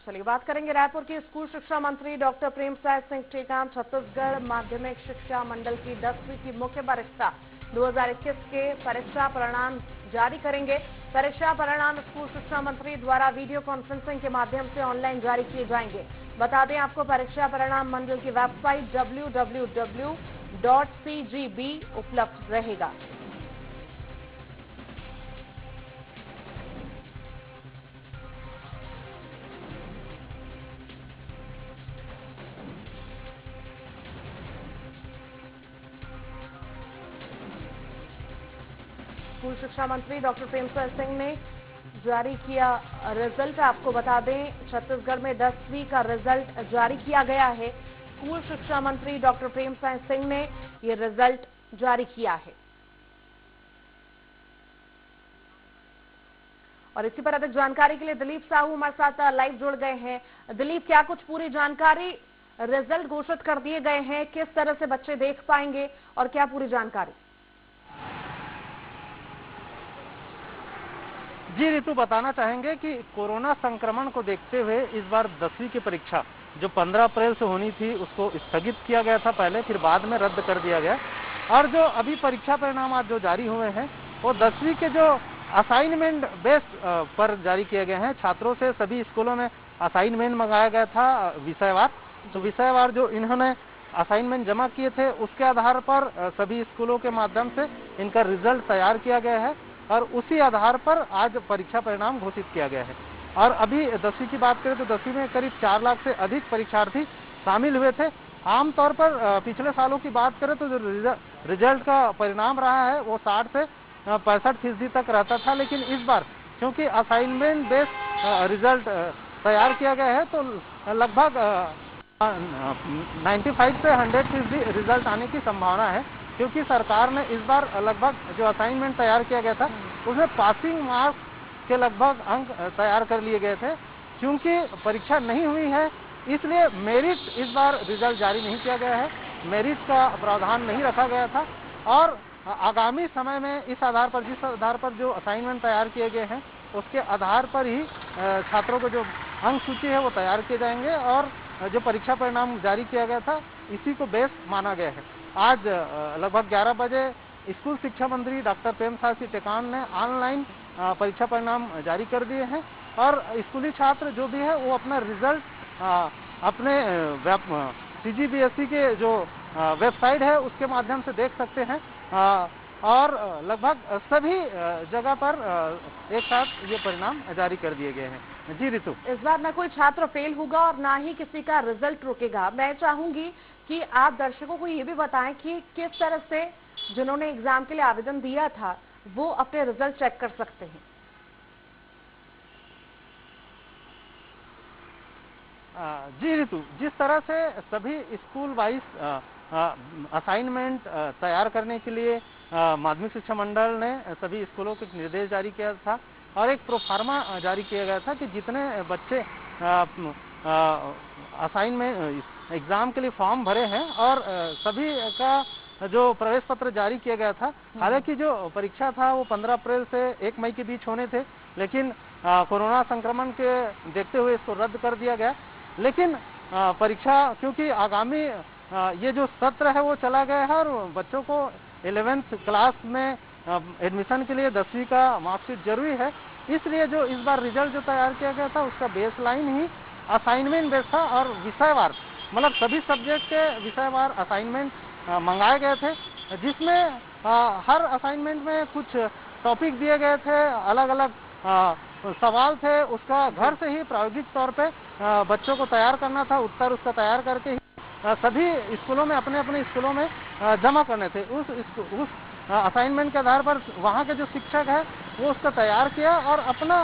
चलिए बात करेंगे रायपुर के स्कूल शिक्षा मंत्री डॉक्टर प्रेमसाय सिंह टेकाम छत्तीसगढ़ माध्यमिक शिक्षा मंडल की 10वीं की मुख्य परीक्षा 2021 के परीक्षा परिणाम जारी करेंगे। परीक्षा परिणाम स्कूल शिक्षा मंत्री द्वारा वीडियो कॉन्फ्रेंसिंग के माध्यम से ऑनलाइन जारी किए जाएंगे। बता दें आपको परीक्षा परिणाम मंडल की वेबसाइट www.cgb उपलब्ध रहेगा। स्कूल शिक्षा मंत्री डॉक्टर प्रेमसाय सिंह ने जारी किया रिजल्ट। आपको बता दें छत्तीसगढ़ में 10वीं का रिजल्ट जारी किया गया है। स्कूल शिक्षा मंत्री डॉक्टर प्रेमसाय सिंह ने ये रिजल्ट जारी किया है। और इसी पर अधिक जानकारी के लिए दिलीप साहू हमारे साथ लाइव जुड़ गए हैं। दिलीप, क्या कुछ पूरी जानकारी, रिजल्ट घोषित कर दिए गए हैं, किस तरह से बच्चे देख पाएंगे और क्या पूरी जानकारी? जी ऋतु, बताना चाहेंगे कि कोरोना संक्रमण को देखते हुए इस बार 10वीं की परीक्षा जो 15 अप्रैल से होनी थी उसको स्थगित किया गया था पहले, फिर बाद में रद्द कर दिया गया। और जो अभी परीक्षा परिणाम आज जो जारी हुए हैं वो 10वीं के जो असाइनमेंट बेस्ड पर जारी किए गए हैं। छात्रों से सभी स्कूलों में असाइनमेंट मंगाया गया था विषयवार, तो विषयवार जो इन्होंने असाइनमेंट जमा किए थे उसके आधार पर सभी स्कूलों के माध्यम से इनका रिजल्ट तैयार किया गया है और उसी आधार पर आज परीक्षा परिणाम घोषित किया गया है। और अभी 10वीं की बात करें तो 10वीं में करीब 4 लाख से अधिक परीक्षार्थी शामिल हुए थे। आमतौर पर पिछले सालों की बात करें तो जो रिजल्ट का परिणाम रहा है वो 60 से 65% तक रहता था, लेकिन इस बार क्योंकि असाइनमेंट बेस्ड रिजल्ट तैयार किया गया है तो लगभग 95 से 100% रिजल्ट आने की संभावना है, क्योंकि सरकार ने इस बार लगभग जो असाइनमेंट तैयार किया गया था उसमें पासिंग मार्क्स के लगभग अंक तैयार कर लिए गए थे। क्योंकि परीक्षा नहीं हुई है इसलिए मेरिट इस बार रिजल्ट जारी नहीं किया गया है, मेरिट का प्रावधान नहीं रखा गया था। और आगामी समय में इस आधार पर, जिस आधार पर जो असाइनमेंट तैयार किए गए हैं उसके आधार पर ही छात्रों को जो अंक सूची है वो तैयार किए जाएंगे और जो परीक्षा परिणाम जारी किया गया था इसी को बेस माना गया है। आज लगभग 11 बजे स्कूल शिक्षा मंत्री डॉक्टर प्रेमसाय सिंह टेकाम ने ऑनलाइन परीक्षा परिणाम जारी कर दिए हैं और स्कूली छात्र जो भी है वो अपना रिजल्ट अपने CGBSE के जो वेबसाइट है उसके माध्यम से देख सकते हैं और लगभग सभी जगह पर एक साथ ये परिणाम जारी कर दिए गए हैं। जी ऋतु, इस बार न कोई छात्र फेल होगा और ना ही किसी का रिजल्ट रुकेगा। मैं चाहूंगी कि आप दर्शकों को ये भी बताएं कि किस तरह से जिन्होंने एग्जाम के लिए आवेदन दिया था वो अपने रिजल्ट चेक कर सकते हैं। जी ऋतु, जिस तरह से सभी स्कूल वाइज असाइनमेंट तैयार करने के लिए माध्यमिक शिक्षा मंडल ने सभी स्कूलों को निर्देश जारी किया था और एक प्रोफार्मा जारी किया गया था कि जितने बच्चे असाइनमेंट एग्जाम के लिए फॉर्म भरे हैं और सभी का जो प्रवेश पत्र जारी किया गया था। हालांकि जो परीक्षा था वो 15 अप्रैल से 1 मई के बीच होने थे, लेकिन कोरोना संक्रमण के देखते हुए इसको रद्द कर दिया गया। लेकिन परीक्षा क्योंकि आगामी ये जो सत्र है वो चला गया है और बच्चों को 11th क्लास में एडमिशन के लिए 10वीं का मार्कशीट जरूरी है, इसलिए जो इस बार रिजल्ट जो तैयार किया गया था उसका बेसलाइन ही असाइनमेंट बेस था और विषयवार मतलब सभी सब्जेक्ट के विषयवार असाइनमेंट मंगाए गए थे, जिसमें हर असाइनमेंट में कुछ टॉपिक दिए गए थे, अलग अलग सवाल थे, उसका घर से ही प्रायोगिक तौर पे बच्चों को तैयार करना था, उत्तर उसका तैयार करके ही सभी स्कूलों में अपने अपने स्कूलों में जमा करने थे। उस असाइनमेंट के आधार पर वहाँ के जो शिक्षक है वो उसका तैयार किया और अपना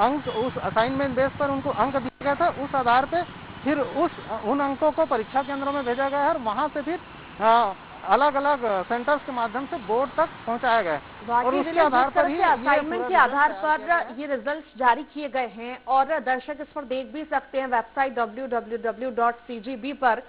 अंक उस असाइनमेंट बेस पर उनको अंक दिया गया था। उस आधार पे फिर उन अंकों को परीक्षा केंद्रों में भेजा गया है और वहाँ से फिर अलग अलग सेंटर्स के माध्यम से बोर्ड तक पहुंचाया गया है और उसके आधार पर ही असाइनमेंट के आधार पर ये रिजल्ट जारी किए गए हैं और दर्शक इस पर देख भी सकते हैं। वेबसाइट www.cgb पर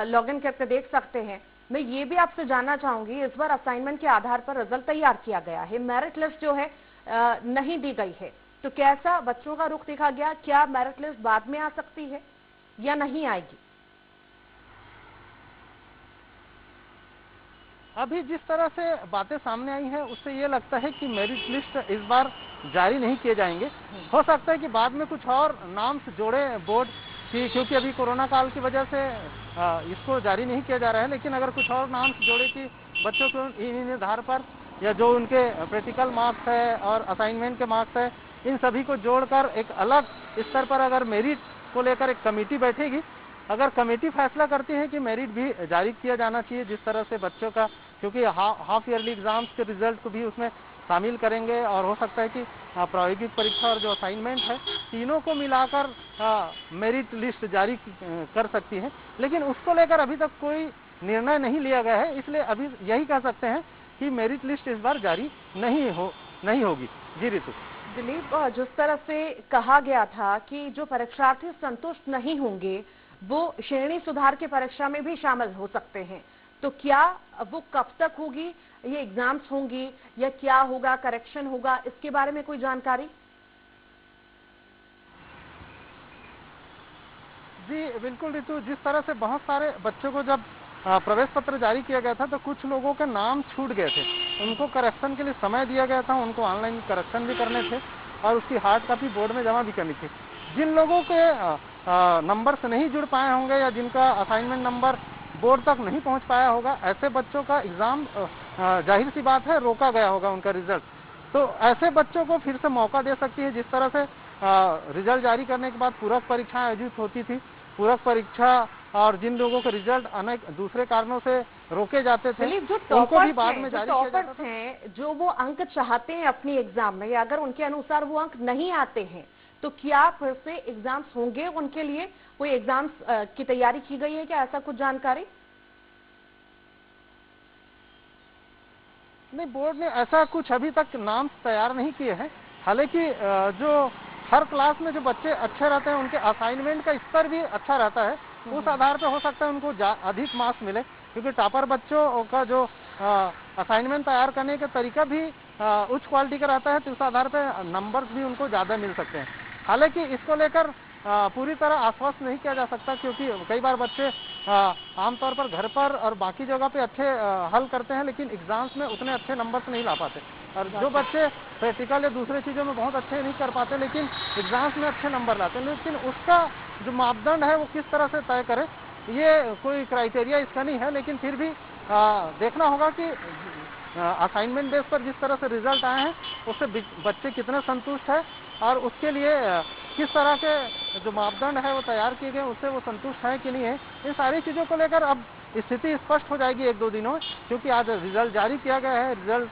लॉगिन करके देख सकते हैं। मैं ये भी आपसे जानना चाहूंगी, इस बार असाइनमेंट के आधार पर रिजल्ट तैयार किया गया है, मेरिट लिस्ट जो है नहीं दी गई है, तो कैसा बच्चों का रुख देखा गया? क्या मेरिट लिस्ट बाद में आ सकती है या नहीं आएगी? अभी जिस तरह से बातें सामने आई हैं उससे ये लगता है कि मेरिट लिस्ट इस बार जारी नहीं किए जाएंगे। हो सकता है कि बाद में कुछ और नाम्स जोड़े बोर्ड की, क्योंकि अभी कोरोना काल की वजह से इसको जारी नहीं किया जा रहा है। लेकिन अगर कुछ और नाम्स जोड़े कि बच्चों को इन आधार पर या जो उनके प्रैक्टिकल मार्क्स है और असाइनमेंट के मार्क्स है, इन सभी को जोड़कर एक अलग स्तर पर अगर मेरिट को लेकर एक कमेटी बैठेगी, अगर कमेटी फैसला करती है कि मेरिट भी जारी किया जाना चाहिए, जिस तरह से बच्चों का, क्योंकि हाफ ईयरली एग्जाम्स के रिजल्ट को भी उसमें शामिल करेंगे और हो सकता है कि प्रायोगिक परीक्षा और जो असाइनमेंट है, तीनों को मिलाकर मेरिट लिस्ट जारी कर सकती है। लेकिन उसको लेकर अभी तक कोई निर्णय नहीं लिया गया है, इसलिए अभी यही कह सकते हैं कि मेरिट लिस्ट इस बार जारी नहीं होगी। जी ऋतु। दिलीप, जिस तरह से कहा गया था कि जो परीक्षार्थी संतुष्ट नहीं होंगे वो श्रेणी सुधार की परीक्षा में भी शामिल हो सकते हैं, तो क्या वो कब तक होगी? ये एग्जाम्स होंगी या क्या होगा, करेक्शन होगा, इसके बारे में कोई जानकारी? जी बिल्कुल ऋतु, जिस तरह से बहुत सारे बच्चों को जब प्रवेश पत्र जारी किया गया था तो कुछ लोगों के नाम छूट गए थे, उनको करेक्शन के लिए समय दिया गया था, उनको ऑनलाइन करेक्शन भी करने थे और उसकी हार्ड कॉपी बोर्ड में जमा भी करनी थी। जिन लोगों के नंबर से नहीं जुड़ पाए होंगे या जिनका असाइनमेंट नंबर बोर्ड तक नहीं पहुंच पाया होगा, ऐसे बच्चों का एग्जाम जाहिर सी बात है रोका गया होगा उनका रिजल्ट। तो ऐसे बच्चों को फिर से मौका दे सकती है, जिस तरह से रिजल्ट जारी करने के बाद पूरक परीक्षाएं आयोजित होती थी, पूरक परीक्षा और जिन लोगों के रिजल्ट अनेक दूसरे कारणों से रोके जाते थे उनको भी बाद में जारी किया जाता था। हैं जो वो अंक चाहते हैं अपनी एग्जाम में, या अगर उनके अनुसार वो अंक नहीं आते हैं तो क्या फिर से एग्जाम्स होंगे उनके लिए? कोई एग्जाम्स की तैयारी की गई है क्या, ऐसा कुछ जानकारी? नहीं, बोर्ड ने ऐसा कुछ अभी तक नाम तैयार नहीं किए हैं। हालांकि जो हर क्लास में जो बच्चे अच्छे रहते हैं उनके असाइनमेंट का स्तर भी अच्छा रहता है, उस आधार पर हो सकता है उनको अधिक मार्क्स मिले, क्योंकि टॉपर बच्चों का जो असाइनमेंट तैयार करने का तरीका भी उच्च क्वालिटी का रहता है, तो उस आधार पर नंबर्स भी उनको ज़्यादा मिल सकते हैं। हालांकि इसको लेकर पूरी तरह आश्वस्त नहीं किया जा सकता, क्योंकि कई बार बच्चे आमतौर पर घर पर और बाकी जगह पे अच्छे हल करते हैं, लेकिन एग्जाम्स में उतने अच्छे नंबर्स नहीं ला पाते। और जो बच्चे प्रैक्टिकल या दूसरे चीज़ों में बहुत अच्छे नहीं कर पाते लेकिन एग्जाम्स में अच्छे नंबर लाते हैं, लेकिन उसका जो मापदंड है वो किस तरह से तय करें, ये कोई क्राइटेरिया इसका नहीं है। लेकिन फिर भी देखना होगा कि असाइनमेंट बेस पर जिस तरह से रिजल्ट आए हैं उससे बच्चे कितने संतुष्ट है और उसके लिए किस तरह के जो मापदंड है वो तैयार किए गए उससे वो संतुष्ट है कि नहीं है। इन सारी चीज़ों को लेकर अब स्थिति स्पष्ट हो जाएगी एक दो दिनों में, क्योंकि आज रिजल्ट जारी किया गया है। रिजल्ट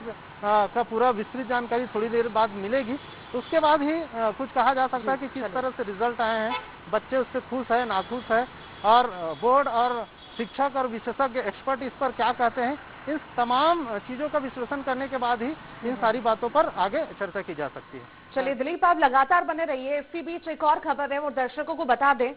का पूरा विस्तृत जानकारी थोड़ी देर बाद मिलेगी, तो उसके बाद ही कुछ कहा जा सकता है कि किस तरह से रिजल्ट आए हैं, बच्चे उससे खुश है नाखुश है, और बोर्ड और शिक्षक और विशेषज्ञ एक्सपर्ट इस पर क्या कहते हैं। इन तमाम चीजों का विश्लेषण करने के बाद ही इन सारी बातों पर आगे चर्चा की जा सकती है। चलिए दिलीप, आप लगातार बने रहिए। इसी बीच एक और खबर है वो दर्शकों को बता दें।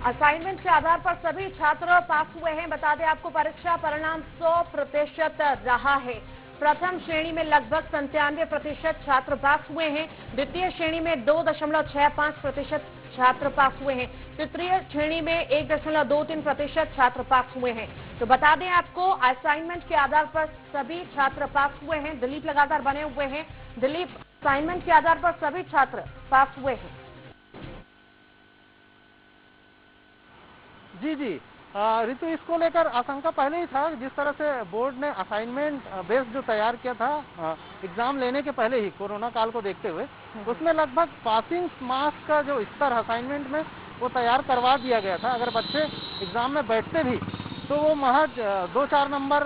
असाइनमेंट के आधार पर सभी छात्र पास हुए हैं। बता दें आपको परीक्षा परिणाम 100% रहा है। प्रथम श्रेणी में लगभग 97% छात्र पास हुए हैं। द्वितीय श्रेणी में 2.65% छात्र पास हुए हैं। तृतीय श्रेणी में 1.23% छात्र पास हुए हैं। तो बता दें आपको असाइनमेंट के आधार पर सभी छात्र पास हुए हैं। दिलीप लगातार बने हुए हैं। दिलीप, असाइनमेंट के आधार पर सभी छात्र पास हुए हैं। जी जी ऋतु, इसको लेकर आशंका पहले ही था। जिस तरह से बोर्ड ने असाइनमेंट बेस्ड जो तैयार किया था एग्जाम लेने के पहले ही कोरोना काल को देखते हुए, उसमें लगभग पासिंग मार्क्स का जो स्तर असाइनमेंट में वो तैयार करवा दिया गया था। अगर बच्चे एग्जाम में बैठते भी तो वो महज 2-4 नंबर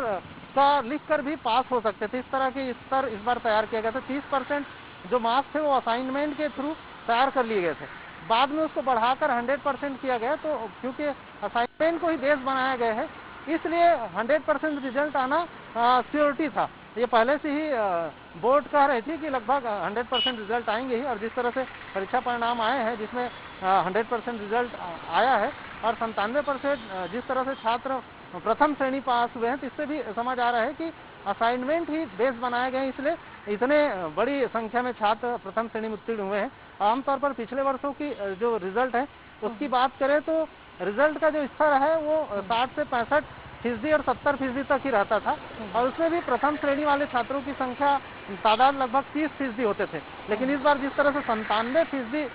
का लिख कर भी पास हो सकते थे। इस तरह के स्तर इस बार तैयार किया गया था। 30% जो मार्क्स थे वो असाइनमेंट के थ्रू तैयार कर लिए गए थे। बाद में उसको बढ़ाकर 100% किया गया, तो क्योंकि असाइनमेंट को ही बेस बनाया गया है इसलिए 100% रिजल्ट आना श्योरिटी था। ये पहले से ही बोर्ड कह रही थी कि लगभग 100% रिजल्ट आएंगे ही, और जिस तरह से परीक्षा परिणाम आए हैं जिसमें 100% रिजल्ट आया है और 97% जिस तरह से छात्र प्रथम श्रेणी पास हुए हैं, तो इससे भी समझ आ रहा है कि असाइनमेंट ही बेस बनाए गए, इसलिए इतने बड़ी संख्या में छात्र प्रथम श्रेणी में उत्तीर्ण हुए हैं। आमतौर पर पिछले वर्षों की जो रिजल्ट है उसकी बात करें तो रिजल्ट का जो स्तर है वो 60 से 65% और 70% तक ही रहता था, और उसमें भी प्रथम श्रेणी वाले छात्रों की संख्या तादाद लगभग 30% होते थे। लेकिन इस बार जिस तरह से 97%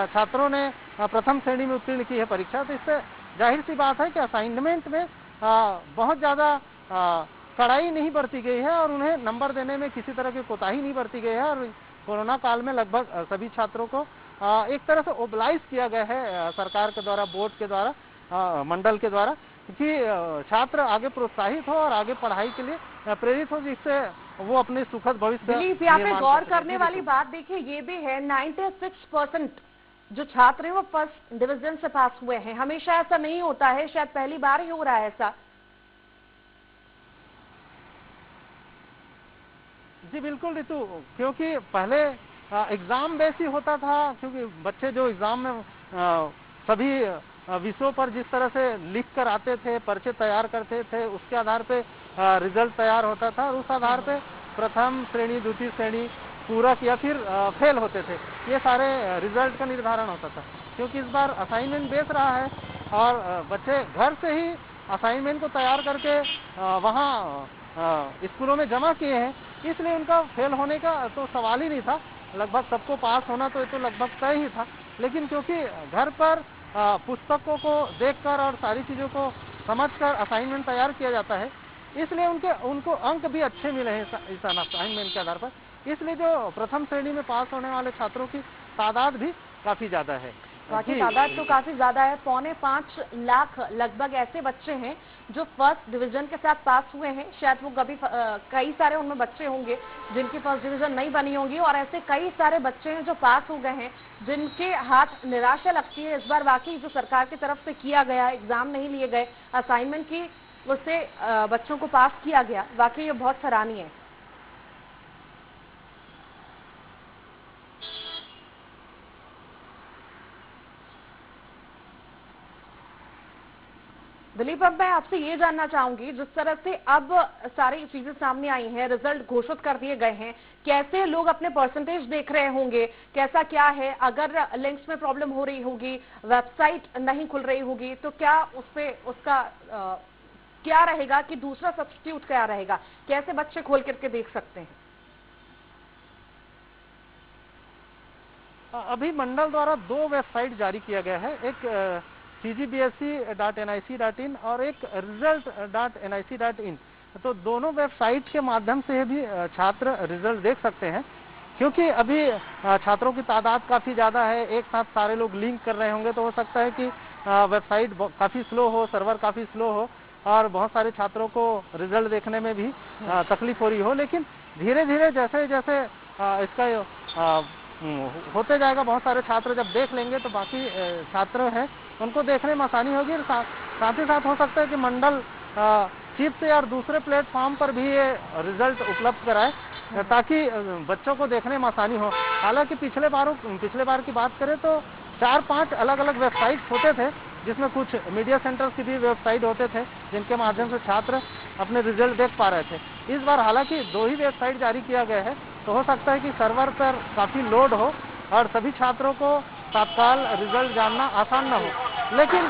छात्रों ने प्रथम श्रेणी में उत्तीर्ण की है परीक्षा, तो इससे जाहिर सी बात है कि असाइनमेंट में बहुत ज्यादा कड़ाई नहीं बरती गई है और उन्हें नंबर देने में किसी तरह की कोताही नहीं बरती गई है। और कोरोना काल में लगभग सभी छात्रों को एक तरह से ओबलाइज किया गया है सरकार के द्वारा, बोर्ड के द्वारा, मंडल के द्वारा, कि छात्र आगे प्रोत्साहित हो और आगे पढ़ाई के लिए प्रेरित हो, जिससे वो अपने सुखद भविष्य। दिलीप, यहाँ पे गौर करने वाली बात देखिए ये भी है, 96% जो छात्र हैं वो फर्स्ट डिवीजन से पास हुए हैं। हमेशा ऐसा नहीं होता है, शायद पहली बार ही हो रहा है ऐसा। जी बिल्कुल ऋतु, क्योंकि पहले एग्जाम बेस ही होता था, क्योंकि बच्चे जो एग्जाम में सभी विषयों पर जिस तरह से लिख कर आते थे, पर्चे तैयार करते थे, उसके आधार पे रिजल्ट तैयार होता था और उस आधार पे प्रथम श्रेणी, द्वितीय श्रेणी, पूरक या फिर फेल होते थे, ये सारे रिजल्ट का निर्धारण होता था। क्योंकि इस बार असाइनमेंट बेस रहा है और बच्चे घर से ही असाइनमेंट को तैयार करके वहाँ स्कूलों में जमा किए हैं, इसलिए उनका फेल होने का तो सवाल ही नहीं था। लगभग सबको पास होना तो ये तो लगभग तय ही था। लेकिन क्योंकि घर पर पुस्तकों को देखकर और सारी चीजों को समझकर असाइनमेंट तैयार किया जाता है, इसलिए उनको अंक भी अच्छे मिले हैं इस असाइनमेंट के आधार पर। इसलिए जो प्रथम श्रेणी में पास होने वाले छात्रों की तादाद भी काफी ज्यादा है। बाकी तादाद तो काफी ज्यादा है, 4.25 लाख लगभग ऐसे बच्चे हैं जो फर्स्ट डिवीजन के साथ पास हुए हैं। शायद वो कभी कई सारे उनमें बच्चे होंगे जिनकी फर्स्ट डिवीजन नहीं बनी होंगी, और ऐसे कई सारे बच्चे हैं जो पास हो गए हैं जिनके हाथ निराशा लगती है। इस बार वाकई जो सरकार की तरफ से किया गया, एग्जाम नहीं लिए गए, असाइनमेंट की उससे बच्चों को पास किया गया, वाकई ये बहुत सराहनीय है। दिलीप, अब मैं आपसे ये जानना चाहूंगी, जिस तरह से अब सारी चीजें सामने आई हैं, रिजल्ट घोषित कर दिए गए हैं, कैसे लोग अपने परसेंटेज देख रहे होंगे, कैसा क्या है? अगर लिंक्स में प्रॉब्लम हो रही होगी, वेबसाइट नहीं खुल रही होगी, तो क्या उसका क्या रहेगा कि दूसरा सब्स्टिट्यूट क्या रहेगा? कैसे बच्चे खोल करके देख सकते हैं? अभी मंडल द्वारा 2 वेबसाइट जारी किया गया है, एक cgbse.nic.in और एक result.nic.in। तो दोनों वेबसाइट के माध्यम से भी छात्र रिजल्ट देख सकते हैं। क्योंकि अभी छात्रों की तादाद काफी ज्यादा है, एक साथ सारे लोग लिंक कर रहे होंगे, तो हो सकता है कि वेबसाइट काफी स्लो हो, सर्वर काफी स्लो हो और बहुत सारे छात्रों को रिजल्ट देखने में भी तकलीफ हो रही हो। लेकिन धीरे धीरे जैसे जैसे इसका होते जाएगा, बहुत सारे छात्र जब देख लेंगे तो बाकी छात्र हैं उनको देखने में आसानी होगी। साथ ही साथ हो सकता है कि मंडल चिप से और दूसरे प्लेटफॉर्म पर भी ये रिजल्ट उपलब्ध कराए, ताकि बच्चों को देखने में आसानी हो। हालांकि पिछले बार की बात करें तो 4-5 अलग अलग वेबसाइट होते थे, जिसमें कुछ मीडिया सेंटर्स की भी वेबसाइट होते थे जिनके माध्यम से छात्र अपने रिजल्ट देख पा रहे थे। इस बार हालांकि 2 ही वेबसाइट जारी किया गया है, तो हो सकता है कि सर्वर पर काफी लोड हो और सभी छात्रों को तत्काल रिजल्ट जानना आसान न हो। लेकिन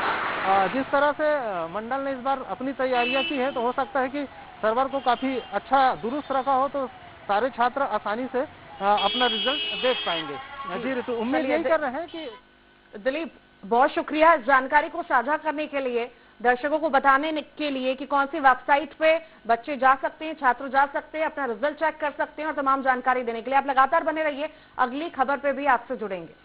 जिस तरह से मंडल ने इस बार अपनी तैयारियां की है, तो हो सकता है कि सर्वर को काफी अच्छा दुरुस्त रखा हो, तो सारे छात्र आसानी से अपना रिजल्ट देख पाएंगे। जी ऋतु, उम्मीद यही कर रहे हैं कि दिलीप, बहुत शुक्रिया इस जानकारी को साझा करने के लिए, दर्शकों को बताने के लिए कि कौन सी वेबसाइट पे बच्चे जा सकते हैं, छात्र जा सकते हैं, अपना रिजल्ट चेक कर सकते हैं और तमाम जानकारी देने के लिए। आप लगातार बने रहिए, अगली खबर पे भी आपसे जुड़ेंगे।